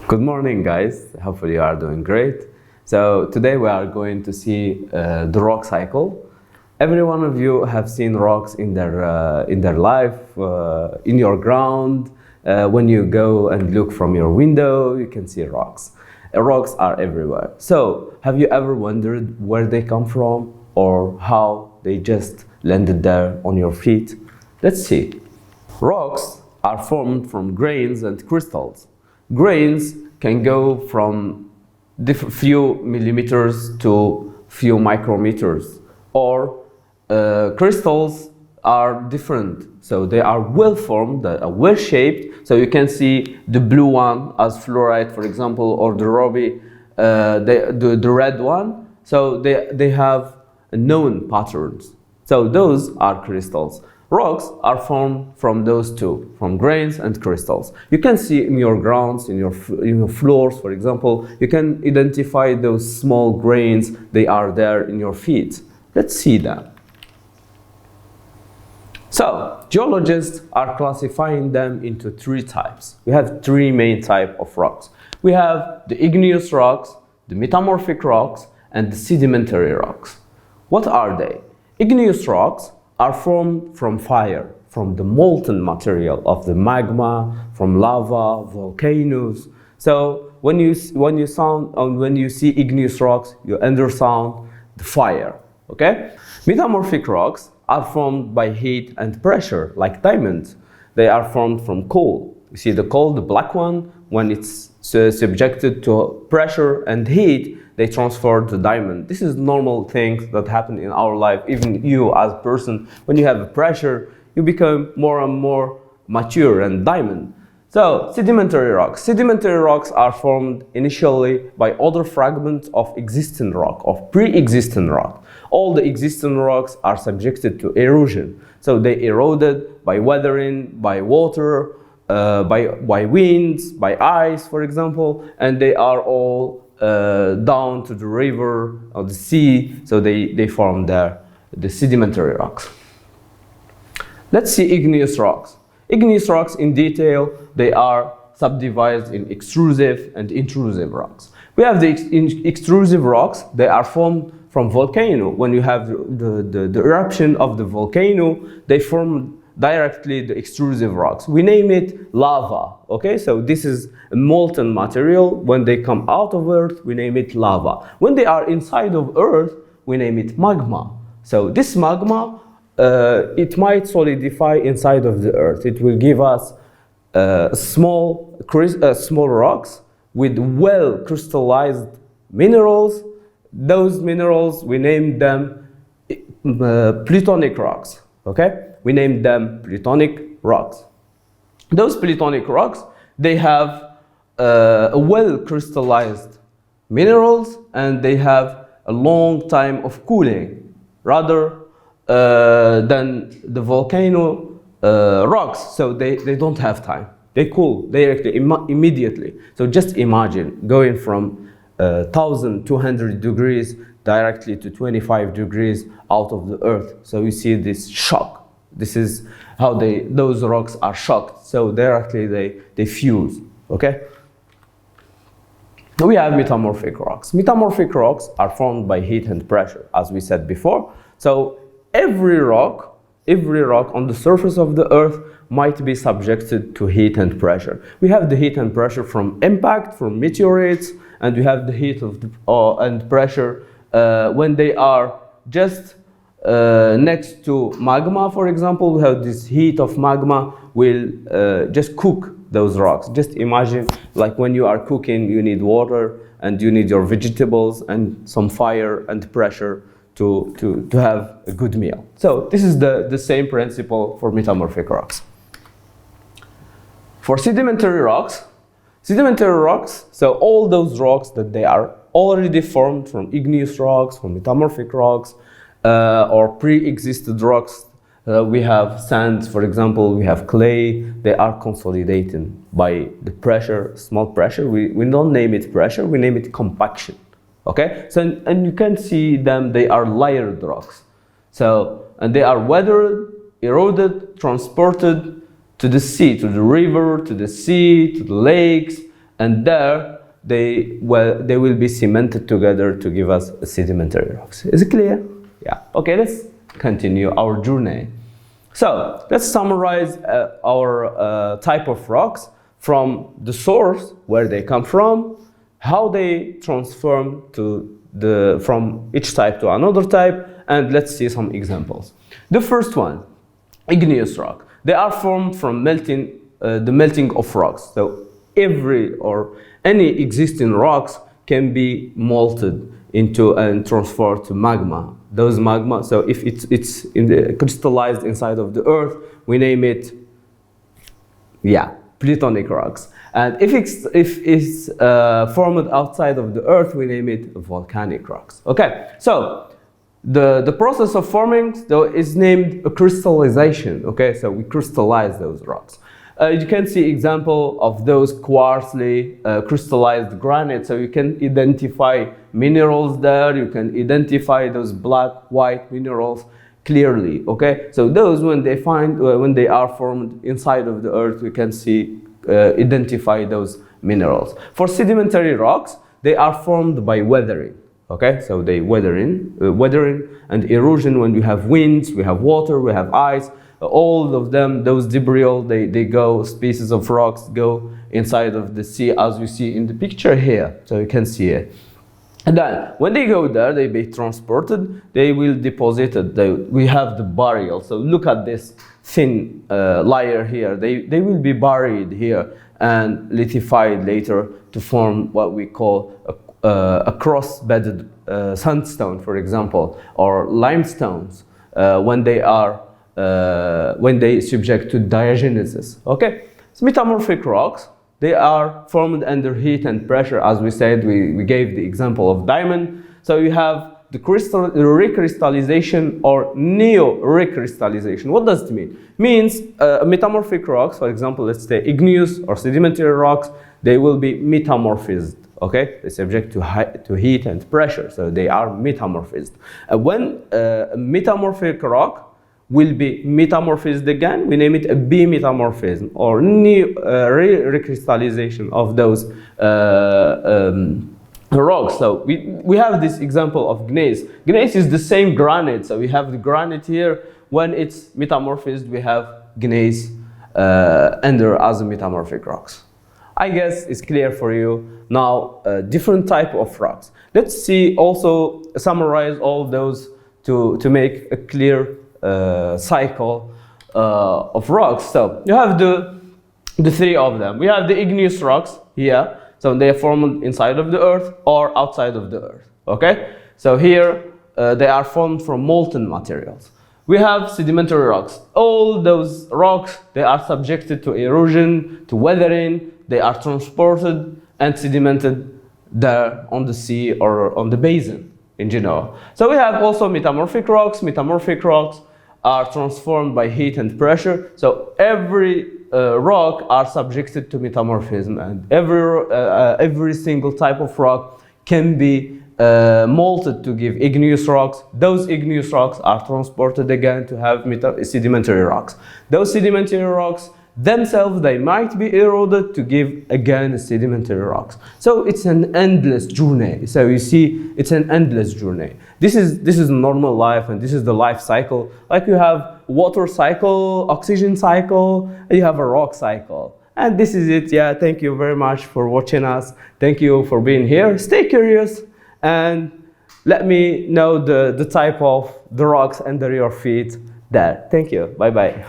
Good morning, guys. Hopefully you are doing great. So today we are going to see the rock cycle. Every one of you have seen rocks in their life, in your ground. When you go and look from your window, you can see rocks. Rocks are everywhere. So have you ever wondered where they come from or how they just landed there on your feet? Let's see. Rocks are formed from grains and crystals. Grains can go from few millimeters to few micrometers, or crystals are different, so they are well formed, well shaped. So you can see the blue one as fluorite, for example, or the ruby, the red one. So they have known patterns. So those are crystals. Rocks are formed from those two, from grains and crystals. You can see in your grounds, in your floors, for example, you can identify those small grains. They are there in your feet. Let's see them. So, geologists are classifying them into three types. We have three main types of rocks. We have the igneous rocks, the metamorphic rocks, and the sedimentary rocks. What are they? Igneous rocks are formed from fire, from the molten material of the magma, from lava, volcanoes. So when you see igneous rocks, you understand the fire. Okay? Metamorphic rocks are formed by heat and pressure, like diamonds. They are formed from coal. You see the coal, the black one, when it's subjected to pressure and heat, they transfer the diamond. This is normal things that happen in our life. Even you as a person, when you have pressure, you become more and more mature and diamond. So sedimentary rocks. Sedimentary rocks are formed initially by other fragments of existing rock, of pre-existing rock. All the existing rocks are subjected to erosion. So they eroded by weathering, by water, by winds, by ice, for example, and they are all down to the river or the sea, so they form there the sedimentary rocks. Let's see igneous rocks. Igneous rocks in detail, they are subdivided in extrusive and intrusive rocks. We have the extrusive rocks. They are formed from volcano. When you have the eruption of the volcano, they form directly the extrusive rocks. We name it lava. Okay, so this is a molten material. When they come out of earth, we name it lava. When they are inside of earth, we name it magma. So this magma, it might solidify inside of the earth. It will give us small rocks with well crystallized minerals. Those minerals, we name them plutonic rocks. Okay? We name them plutonic rocks. Those plutonic rocks, they have a well crystallized minerals, and they have a long time of cooling, rather than the volcano rocks. So they don't have time. They cool directly, immediately. So just imagine going from 1,200 degrees directly to 25 degrees out of the earth. So you see this shock. This is how those rocks are shocked. So directly they fuse. Okay? We have metamorphic rocks. Metamorphic rocks are formed by heat and pressure, as we said before. So every rock on the surface of the earth might be subjected to heat and pressure. We have the heat and pressure from impact, from meteorites, and we have the heat and pressure when they are just next to magma, for example. We have this heat of magma will just cook those rocks. Just imagine, like when you are cooking, you need water and you need your vegetables and some fire and pressure to have a good meal. So this is the same principle for metamorphic rocks. For sedimentary rocks, so all those rocks that they are already formed from igneous rocks, from metamorphic rocks, or pre-existed rocks. We have sands, for example, we have clay. They are consolidated by the pressure, small pressure. We don't name it pressure, we name it compaction. Okay, so and you can see them, they are layered rocks. So, and they are weathered, eroded, transported to the sea, to the river, to the sea, to the lakes, and there they will be cemented together to give us sedimentary rocks. Is it clear? Yeah. Okay, let's continue our journey. So let's summarize our type of rocks from the source, where they come from, how they transform from each type to another type, and let's see some examples. The first one, igneous rock. They are formed from the melting of rocks. So any existing rocks can be melted into and transferred to magma. Those magma, so if it's crystallized inside of the earth, we name it, plutonic rocks. And if it's formed outside of the earth, we name it volcanic rocks. Okay, so the process of forming is named a crystallization. Okay, so we crystallize those rocks. You can see example of those quartzly crystallized granite. So you can identify minerals there. You can identify those black, white minerals clearly. Okay, so those when they are formed inside of the earth, we can identify those minerals. For sedimentary rocks, they are formed by weathering. Okay, so they weathering and erosion. When we have winds, we have water, we have ice. All of them, those debris, pieces of rocks go inside of the sea, as you see in the picture here. So you can see it. And then when they go there, they be transported, they will deposit it. We have the burial. So look at this thin layer here. They will be buried here and lithified later to form what we call a cross-bedded sandstone, for example, or limestones when they subject to diagenesis. Okay, so metamorphic rocks, they are formed under heat and pressure. As we said, we gave the example of diamond. So you have the recrystallization or neo-recrystallization. What does it mean? Means metamorphic rocks, for example, let's say igneous or sedimentary rocks, they will be metamorphized. Okay, they're subject to heat and pressure, so they are metamorphized. When a metamorphic rock will be metamorphized again, we name it a bimetamorphism or recrystallization of those rocks. So we have this example of gneiss. Gneiss is the same granite, so we have the granite here. When it's metamorphized, we have gneiss under as metamorphic rocks. I guess it's clear for you. Now, different type of rocks. Let's see also summarize all those to make a clear cycle of rocks. So you have the three of them. We have the igneous rocks here. So they are formed inside of the earth or outside of the earth. Okay. So here they are formed from molten materials. We have sedimentary rocks. All those rocks, they are subjected to erosion, to weathering. They are transported and sedimented there on the sea or on the basin in general. So we have also metamorphic rocks. Metamorphic rocks are transformed by heat and pressure. So every rock are subjected to metamorphism, and every single type of rock can be molded to give igneous rocks. Those igneous rocks are transported again to have sedimentary rocks. Those sedimentary rocks themselves, they might be eroded to give again sedimentary rocks. So it's an endless journey. So you see, it's an endless journey. This is normal life, and this is the life cycle. Like you have water cycle, oxygen cycle, and you have a rock cycle. And this is it. Yeah, thank you very much for watching us. Thank you for being here. Stay curious and let me know the type of the rocks under your feet there. Thank you. Bye bye.